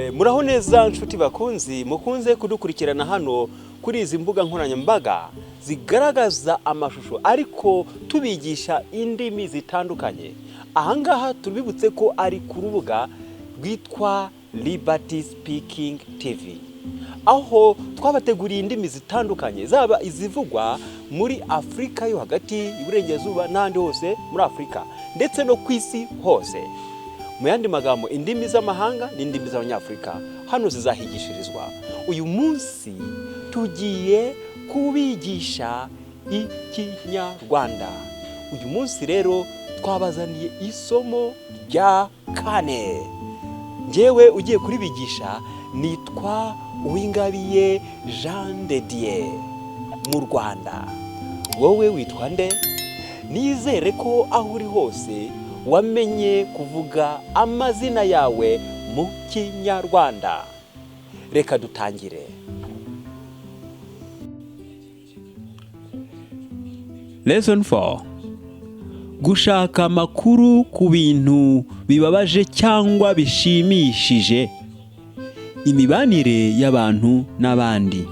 Muraho neza nshuti bakunzi mukunze kudukurikirana hano kuri izi mbuga nkoranyambaga zigaragaza amashusho ariko tubigisha indimi zitandukanye. Ahangaha tubibutse ko ari ku rubuga rwitwa Liberty Speaking TV, aho twabateguriye indimi zitandukanye zaba izivugwa muri Afrika yo hagati, iburengerazuba n'ahandi hose muri Afrika ndetse no ku isi hose. Mu yandi magambo, indimi z'amahanga n'indimi z'abanyafrika hano zizahigishirizwa. Uyu munsi tugiye kubigisha Ikinyarwanda. Uyu munsi rero twabazaniye isomo rya 4. Njyewe ugiye kuribigisha nitwa Uwingabiye Jean de Dieu mu Rwanda. Wowe witwa nde? Nizere ko aho uri hose wamenye kuvuga amazina yawe mu Kinyarwanda. Reka dutangire. Lesson 4. Gushaka amakuru ku bintu bibabaje cyangwa bishimishije. Imibanire y'abantu n'abandi.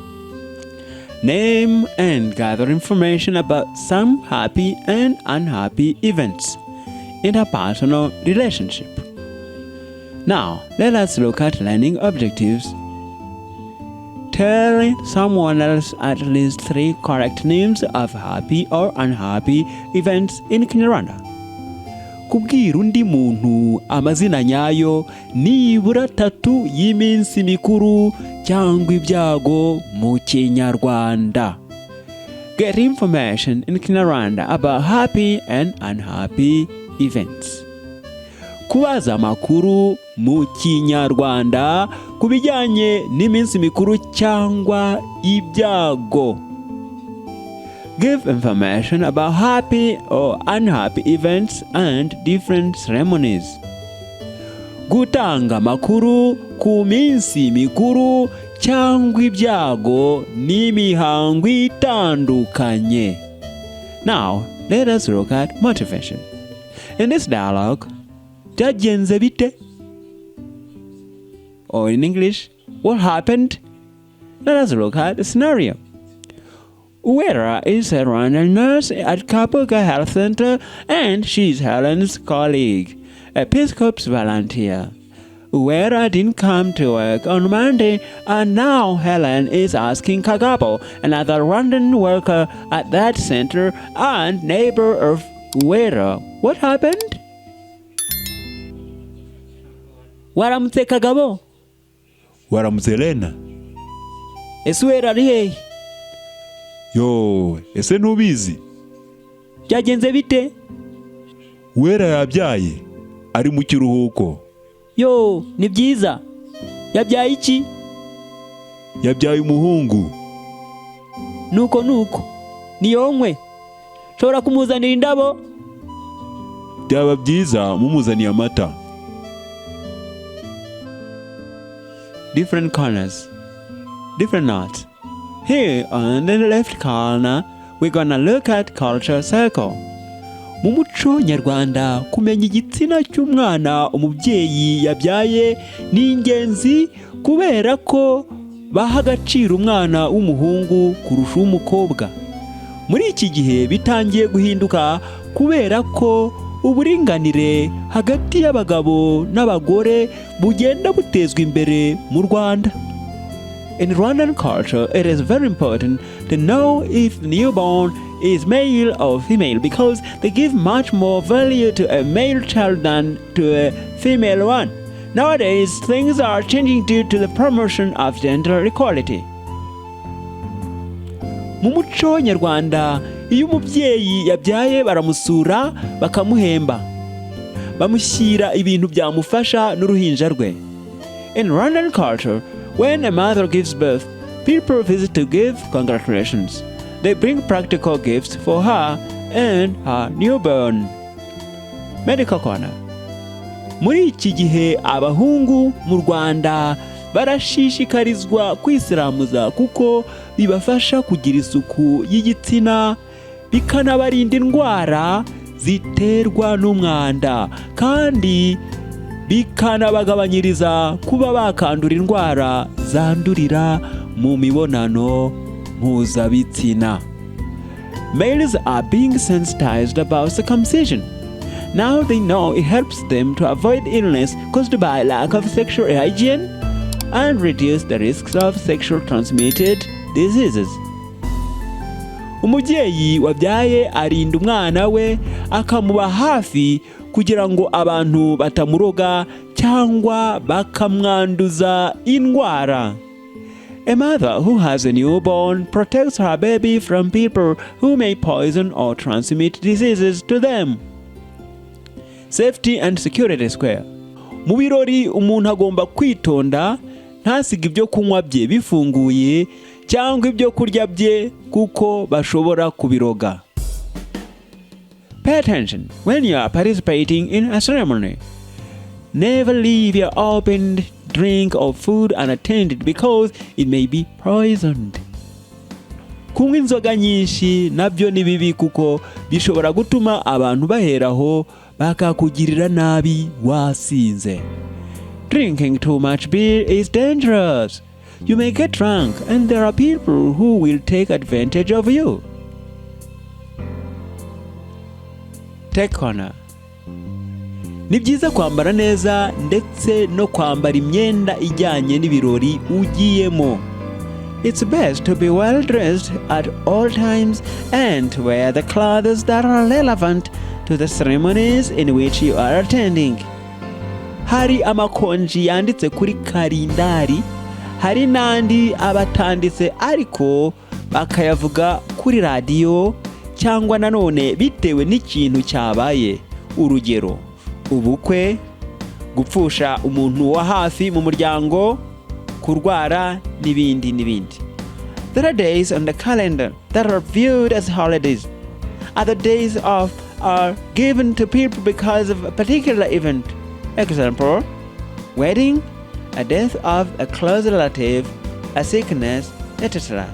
Name and gather information about some happy and unhappy events in a personal relationship. Now, let us look at learning objectives. Tell someone else at least 3 correct names of happy or unhappy events in Kinyarwanda. Kubwira undi muntu amazina nyayo nibura atatu y'iminsi mikuru cyangwa ibyago mu Kinyarwanda. Get information in Kinyarwanda about happy and unhappy events. Kubaza amakuru mu Kinyarwanda ku bijyanye n'iminsi mikuru cyangwa ibyago. Give information about happy or unhappy events and different ceremonies. Gutanga amakuru ku minsi mikuru cyangwa ibyago n'imihango itandukanye. Now, let us look at motivation. In this dialogue, byagenze bite? Or in English, what happened? Let us look at the scenario. Kubwira is a Rwandan nurse at Kubwira Health Center, and she's Helen's colleague, a Peace Corps volunteer. Kubwira didn't come to work on Monday, and now Helen is asking Kagabo, another Rwandan worker at that center and neighbor of Kubwira, what happened? Waramutse Kagabo? Waramutse Lena? Ese Kubwira ari hehe? Yo, ese ntubizi? Byagenze bite? Kubwira yabyaye, ari mu kiruhuko. Yo, ni byiza. Yabyaye iki? Yabyaye umuhungu. Nuko. Ni yonkwe. Shobora kumuzanira indabo? Byaba byiza mumuzaniye amata. Different corners. Different notes. Here on the left corner, we're gonna look at culture circle. Mu muco nyarwanda, kumenya igitsina cy'umwana umubyeyi yabyaye ni ingenzi kubera ko baha agaciro umwana w'umuhungu kurusha umukobwa. Muri iki gihe bitangiye guhinduka kubera ko uburinganire hagati y'abagabo n'abagore bugenda butezwa imbere mu Rwanda. In Rwandan culture, it is very important to know if the newborn is male or female because they give much more value to a male child than to a female one. Nowadays, things are changing due to the promotion of gender equality. Mu muco nyarwanda, iyo umubyeyi yabyaye baramusura bakamuhemba. Bamushyira ibintu byamufasha n'uruhinja rwe. In Rwandan culture, when a mother gives birth, people visit to give congratulations. They bring practical gifts for her and her newborn. Medical corner. Muri iki gihe abahungu mu Rwanda barashishikarizwa kwisiramuza kuko bibafasha kugira isuku y'igitsina, bikanabarinda indwara ziterwa n'umwanda, kandi bikanabagabanyiriza kuba bakandura indwara zandurira mu mibonano mpuzabitsina. Males are being sensitized about circumcision. Now they know it helps them to avoid illness caused by lack of sexual hygiene and reduce the risks of sexual transmitted diseases. Umubyeyi wabyaye arinda umwana we akamuba hafi kugira ngo abantu batamuroga cyangwa bakamwanduza indwara. A mother who has a newborn protects her baby from people who may poison or transmit diseases to them. Safety and security square. Mu birori umuntu agomba kwitonda ntasiga ibyo kunywa bye bifunguye cyangwa ibyo kurya bye kuko bashobora kubiroga. Pay attention when you are participating in a ceremony. Never leave your opened drink or food unattended because it may be poisoned. Kunywa inzoga nyinshi nabyo ni bibi kuko bishobora gutuma abantu baheraho bakakugirira nabi wasinze. Drinking too much beer is dangerous. You may get drunk and there are people who will take advantage of you. Take honor. Ni byiza kwambara neza ndetse no kwambara imyenda ijyanye n'ibirori ugiyemo. It's best to be well dressed at all times and to wear the clothes that are relevant to the ceremonies in which you are attending. Hari amakonji yanditse kuri kalendari, hari n'andi abatanditse ariko bakayavuga kuri radiyo cyangwa nanone bitewe n'ikintu cyabaye. Urugero, ubukwe, gupfusha umuntu wa hafi mu muryango, kurwara n'ibindi n'ibindi. There are days on the calendar that are viewed as holidays. Other days off are given to people because of a particular event. Example, wedding, a death of a close relative, a sickness, etc.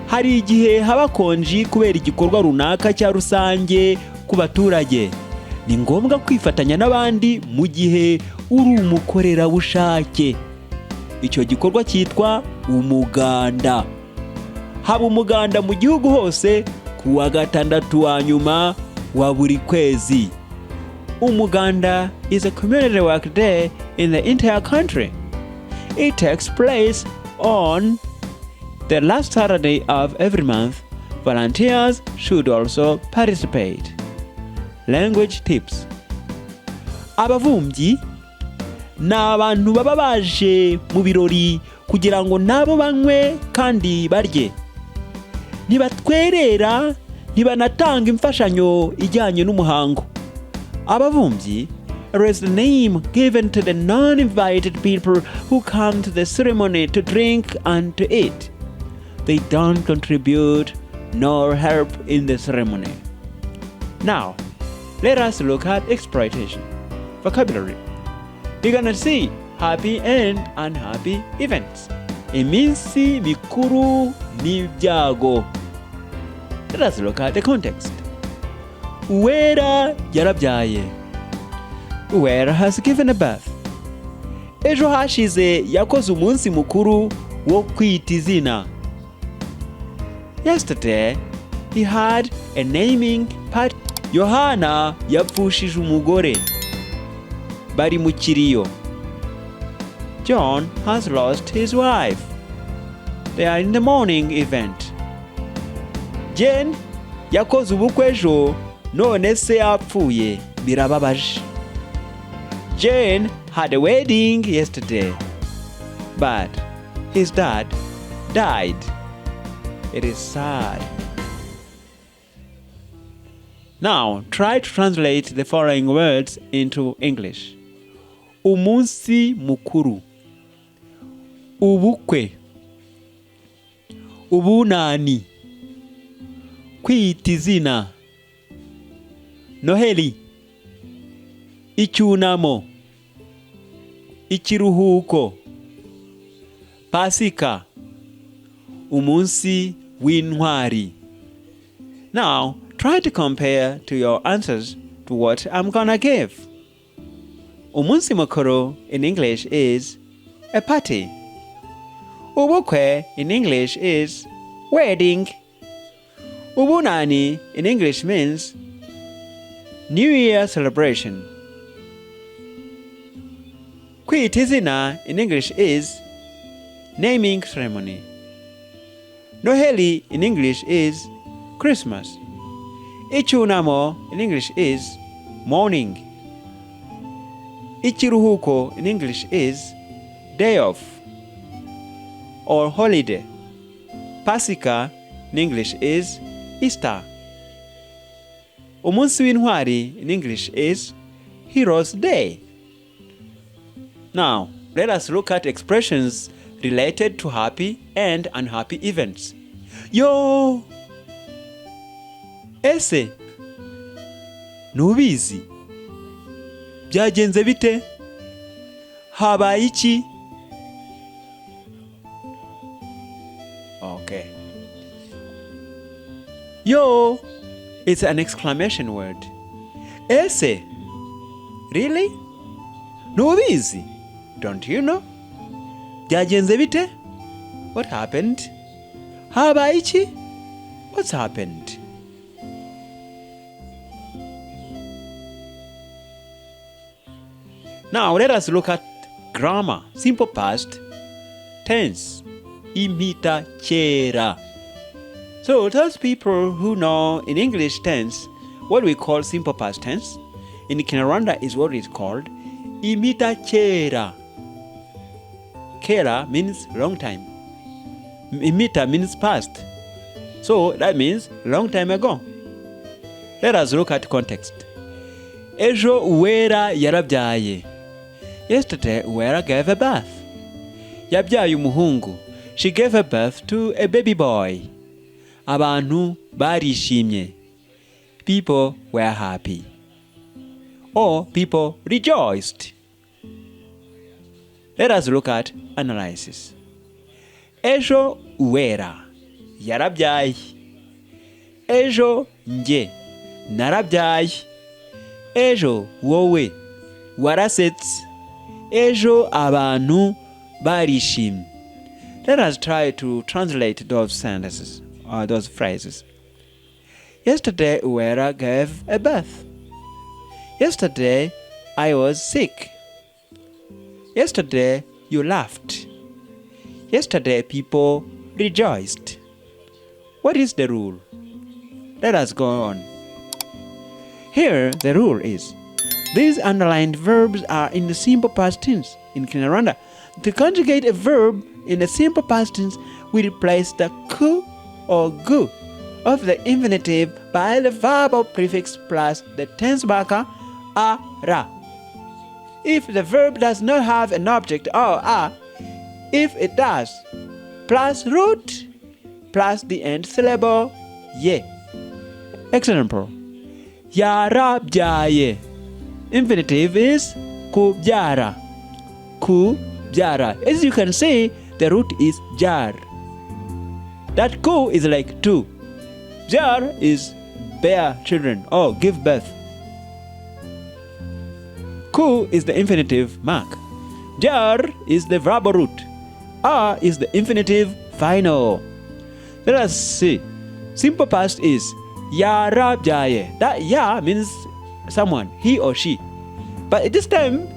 Hari igihe haba konji kubera igikorwa runaka cya rusange ku baturage. Ni ngombwa kwifatanya n'abandi mu gihe uri umukorerabushake. Icyo gikorwa cyitwa umuganda. Haba umuganda mu gihugu hose ku wa gatandatu wa nyuma wa buri kwezi. Umuganda is a community work day in the entire country. It takes place on the last Saturday of every month. Volunteers should also participate. Language tips. Abavumbyi ni abantu baba baje mu birori kugira ngo nabo banywe kandi barye. Ntibatwerera, ntibanatanga imfashanyo ijyanye n'umuhango. Abavumbyi is the name given to the non-invited people who come to the ceremony to drink and to eat. They don't contribute nor help in the ceremony. Now, let us look at exploitation. Vocabulary. We're gonna see happy and unhappy events. Iminsi, mikuru, ibyago. Let us look at the context. Uwera yarabyaye. Uwera has given a birth. Ejo hashize yakoze umunsi mukuru wo kwita izina. Yesterday, he had a naming party. Yohana yapfushije umugore. Bari mu kiriyo. John has lost his wife. They are in the mourning event. Jane yakoze ubukwe ejo none se yapfuye birababaje. Jane had a wedding yesterday, but his dad died. It is sad. Now, try to translate the following words into English. Umunsi mukuru. Ubukwe. Ubunani. Kwita izina. Noheli. Icyunamo. Ikiruhuko. Pasika. Umunsi w'intwari. Now, try to compare to your answers to what I'm gonna give. Umunsi mikuru in English is a party. Ubukwe in English is wedding. Ubunani in English means New Year celebration. Kwita izina in English is naming ceremony. Noheli in English is Christmas. Ichunamo in English is morning. Ichiruhuko in English is day off or holiday. Pasika in English is Easter. Umunsi w'intwari in English is Heroes Day. Now, let us look at expressions related to happy and unhappy events. Yo! Ese nubizi byagenze bite? Habaye iki? Okay. Yo! It's an exclamation word. Ese? Really? Nubizi? Don't you know? Byagenze bite? What happened? Habaye iki? What's happened? Now let us look at grammar, simple past tense. Impita kera. So those people who know in English tense what we call simple past tense, in Kinyarwanda is what is called impita kera. Kera means long time. Impita means past. So that means long time ago. Let us look at context. Ejo Uwera yarabyaye. Yesterday Uwera gave a birth. Yabyaye umuhungu. She gave a birth to a baby boy. Abantu barishimye. People were happy. Or people rejoiced. Let us look at analysis. Ejo Uwera yarabyaye. Ejo nge narabyaye. Ejo wowe warasetse. Ejo abantu barishimye. Let us try to translate those sentences or those phrases. Yesterday Uwera gave a birth. Yesterday I was sick. Yesterday you laughed. Yesterday people rejoiced. What is the rule? Let us go on. Here the rule is, these underlined verbs are in the simple past tense. In Kinyarwanda, to conjugate a verb in the simple past tense, we replace the ku or gu of the infinitive by the verbal prefix plus the tense marker ara. If the verb does not have an object or a, if it does, plus root plus the end syllable ye. Example: yarabyaye. Infinitive is kubyara. Kubyara. As you can see, the root is jar. That ku is like two. Jar is bear children or give birth. Ku is the infinitive mark. Jar is the verbal root. A is the infinitive final. Let us see. Simple past is yarabyaye. That ya means someone, he or she. But at this time,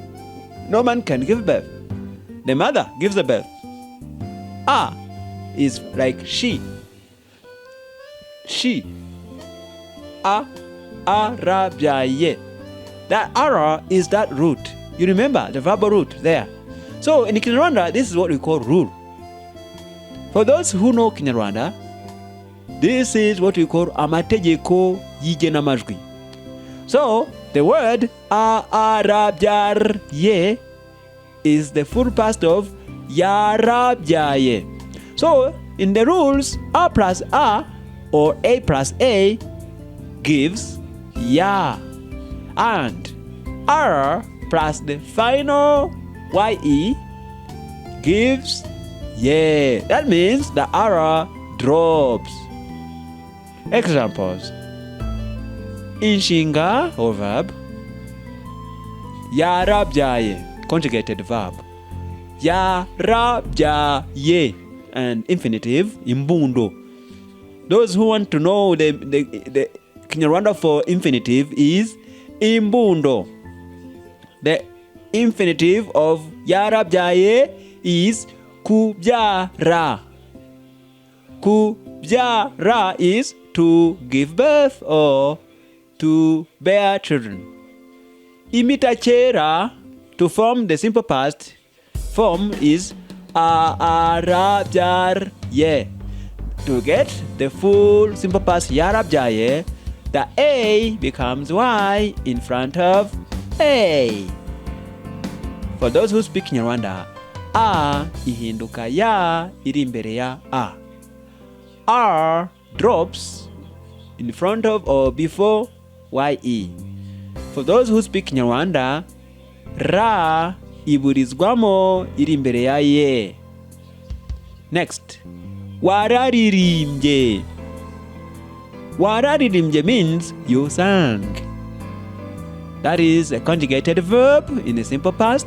no man can give birth. The mother gives the birth. A is like she. She. Arabyaye. That ara is that root. You remember the verbal root there. So in Kinyarwanda, this is what we call rule. For those who know Kinyarwanda, this is what we call amategeko y'igenamajwi. So the word arabyaye is the full past of yarabyaye. So in the rules, a plus a or a plus a gives ya, and r plus the final ye gives ye. That means the r drops. Examples: inshinga or verb, yarabyaye, conjugated verb, yarabyaye, and infinitive, imbundo. Those who want to know the Kinyarwanda for infinitive is imbundo. The infinitive of yarabyaye is kubyara. Kubyara is to give birth or to bear children. Imita kera, to form the simple past form, is arabyaye. To get the full simple past yarabyaye, the A becomes Y in front of A. For those who speak Kinyarwanda, A ihinduka ya iri imbere ya A. R drops in front of or before YE. For those who speak Kinyarwanda, Ra iburizwamo iri imbere ya ye. Next, wararirimbye. Wararirimbye means you sang. That is a conjugated verb in the simple past.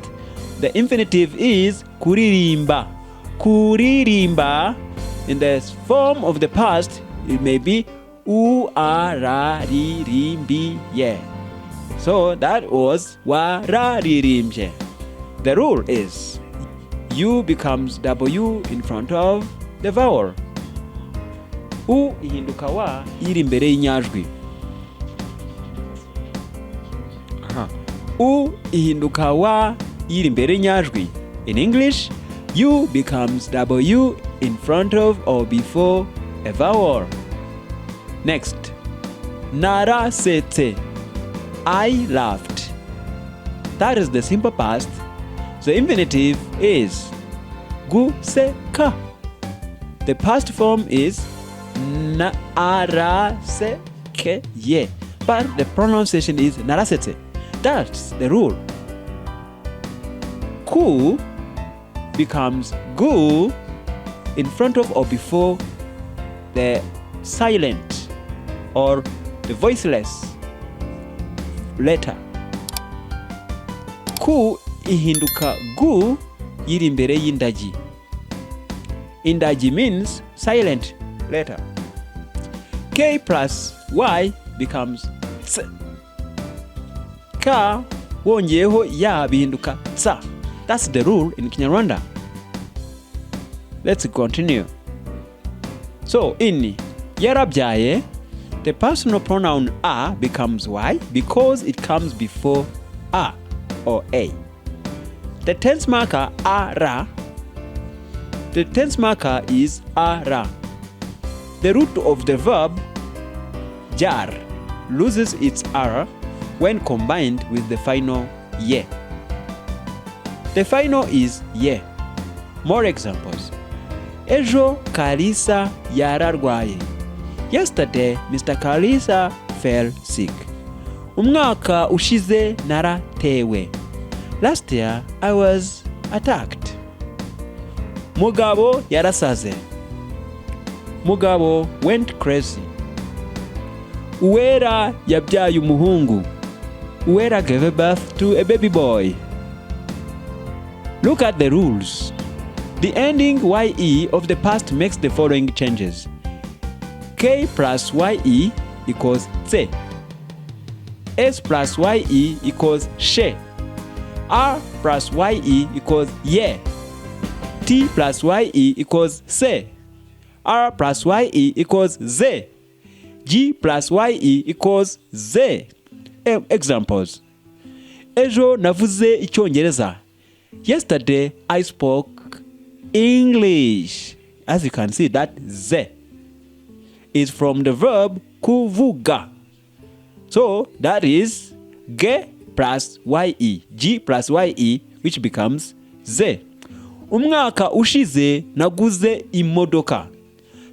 The infinitive is kuririmba. Kuririmba, in the form of the past, it may be uararirimbiye. So that was wararirimbye. The rule is U becomes W in front of the vowel. U ihinduka wa iri imbere y'inyajwi. U ihinduka wa iri imbere y'inyajwi. In English, U becomes W in front of or before a vowel. Next, narasetse. I laughed. That is the simple past. The infinitive is guseka. The past form is narasekeye, but the pronunciation is narasetse. That's the rule. Ku becomes gu in front of or before the silent or the voiceless letter. Ku ihinduka gu iri imbere y'indagi. Indagi means silent letter. K plus Y becomes ts. Ka wongeyeho ya bihinduka tsa. That's the rule in Kinyarwanda. Let's continue. So in yarabyaye, the personal pronoun a becomes Y because it comes before a or a. The tense marker ara. The tense marker is ara. The root of the verb jar loses its r when combined with the final ye. The final is ye. More examples. Ejo Kalisa yararwaye. Yesterday, Mr. Kalisa fell sick. Umwaka ushize naratewe. Last year, I was attacked. Mugabo yarasaze. Mugabo went crazy. Uwera yabyaye umuhungu. Uwera gave birth to a baby boy. Look at the rules. The ending ye of the past makes the following changes. K plus ye equals tse. S plus ye equals she. R plus ye equals ye. T plus ye equals se. R plus ye equals ze. G plus ye equals ze. Examples. Ejo navuze icyongereza. Yesterday I spoke English. As you can see, that ze is from the verb kuvuga. So that is ge plus ye, g plus ye, which becomes ze. Umwaka ushize naguze imodoka.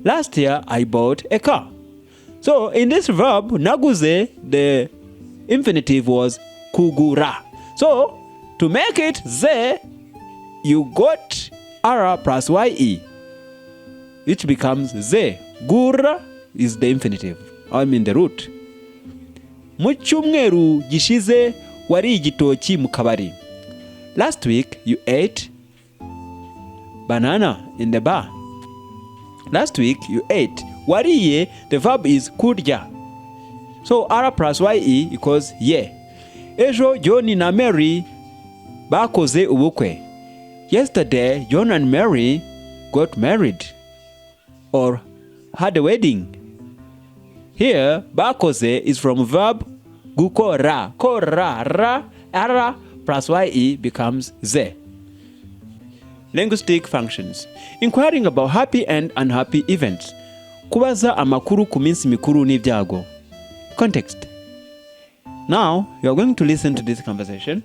Last year I bought a car. So in this verb naguze, the infinitive was kugura. So to make it ze, you got r plus ye, which becomes ze. Gura is the infinitive, I mean the root. mu cyumweru gishize wariye igitoki mu kabari. Last week you ate banana in the bar. Last week you ate. Wariye, the verb is kurya. So R plus YE equals ye. Ejo John na Mary bakoze ubukwe. Yesterday John and Mary got married or had a wedding. Here bakoze is from verb gukora. Kora, ra, R plus YE becomes ze. Linguistic functions. Inquiring about happy and unhappy events. Kubaza amakuru ku minsi mikuru n'ibyago. Context. Now, you are going to listen to this conversation.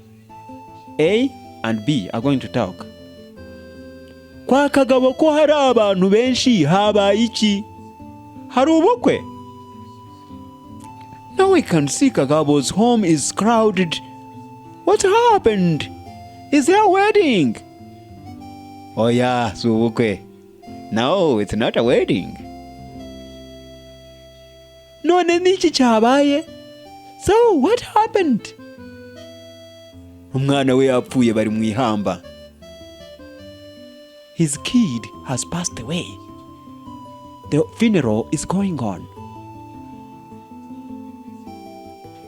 A and B are going to talk. Kwa Kagabo ko hari abantu benshi habaye iki? Hari ubukwe? Now we can see Kagabo's home is crowded. What happened? Is there a wedding? Oh yeah, so ubukwe. No, it's not a wedding. None niki cyabaye? So what happened? Umwana we yapfuye bari mu ihamba. His kid has passed away. The funeral is going on.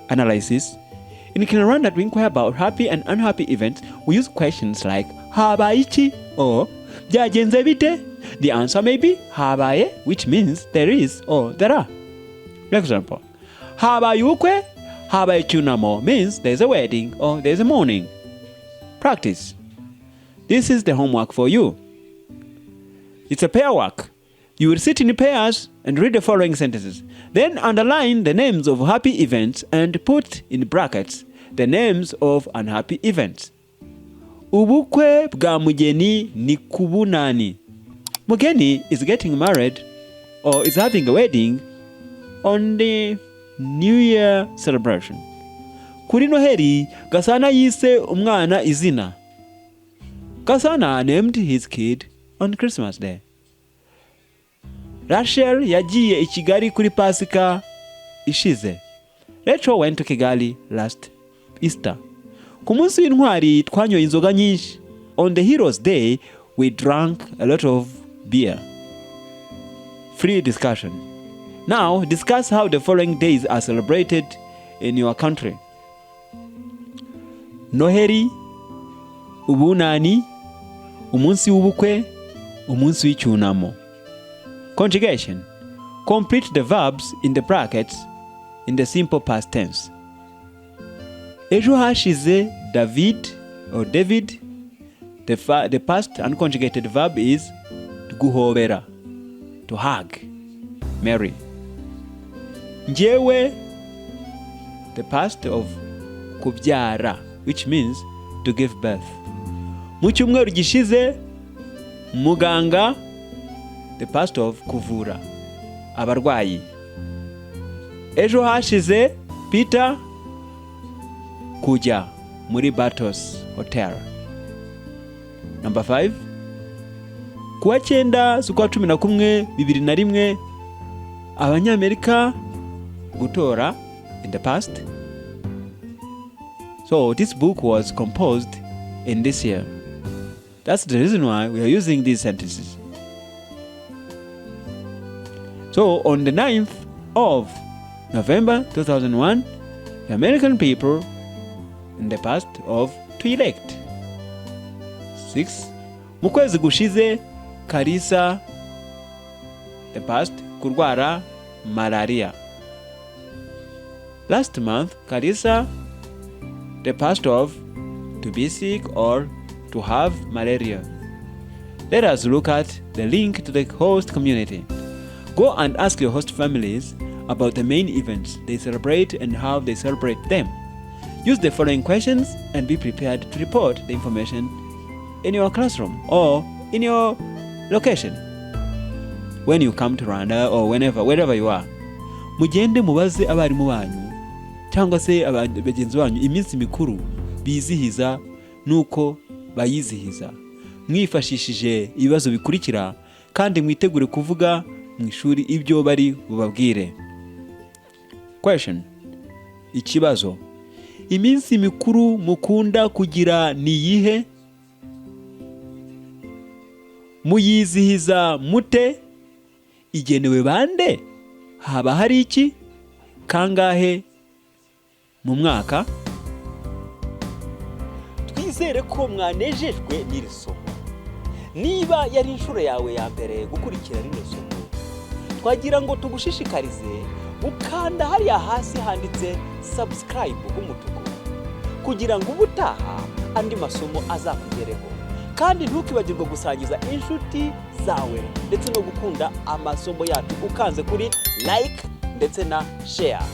Analysis. In Kinyarwanda, to inquire about happy and unhappy events, we use questions like habaye iki or byagenze bite? The answer may be habaye, which means there is or there are. For example, habaye ubukwe, habaye icyunamo means there's a wedding or there's a mourning. Practice. This is the homework for you. It's a pair work. You will sit in pairs and read the following sentences. Then underline the names of happy events and put in brackets the names of unhappy events. Ubukwe bwa mugeni ni kubunani. Mugeni is getting married or is having a wedding on the New Year celebration. Kuri Noheri, Gasana yise umwana izina. Gasana named his kid on Christmas Day. Rachel yagiye i Kigali kuri Pasika ishize. Rachel went to Kigali last Easter. Ku munsi w'intwari twanyoye inzoga nyinshi. On the Heroes Day, we drank a lot of beer. Free discussion. Now, discuss how the following days are celebrated in your country. Noheri, ubunani, umunsi w'ubukwe, umunsi w'icyunamo. Conjugation. Complete the verbs in the brackets in the simple past tense. Ejo hashize David or David. The past unconjugated verb is guhobera, to hug. Mary. Njyewe, the past of kubyara, which means to give birth. Mu cyumweru gishize, muganga, the past of kuvura, abarwayi. Ejo hashize Peter kujya muri Batos Hotel. Number 5. Kuwa 9 z'ukwa 11 2001 Abanyamerika gutora in the past. So this book was composed in this year. That's the reason why we are using these sentences. So on the 9th of November 2001, the American people in the past of to elect. 6. Mu kwezi gushize Karisa, the past kurwara malaria. Last month Karisa, the past of to be sick or to have malaria. Let us look at the link to the host community. Go and ask your host families about the main events they celebrate and how they celebrate them. Use the following questions and be prepared to report the information in your classroom or in your location when you come to Rwanda or wherever you are. Mugende mubaze abarimu banyu cyangwa se abagenzi banyu iminsi mikuru bizihiza nuko bayizihiza, mwifashishije ibibazo bikurikira kandi mwitegure kuvuga mu ishuri ibyo bari bubabwire. Question. Ikibazo: iminsi mikuru mukunda kugira ni iyihe? Muyizihiza mute? Igenewe bande? Haba hari iki? Kangahe mu mwaka? Twizere ko mwanejejwe n'iri somo. Niba yari inshuro yawe ya mbere gukurikira rino somo, twagira ngo tugushishikarize gukanda hariya hasi handitse subscribe h'umutuku kugira ngo ubutaha andi masomo azakugereho. Kandi ntukibagirwe gusangiza inshuti zawe ndetse no gukunda amasomo yacu ukanze kuri like ndetse na share.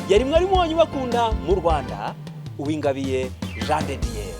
Yari mwarimu wanyu bakunda mu Rwanda, Uwingabiye Jean de Dieu.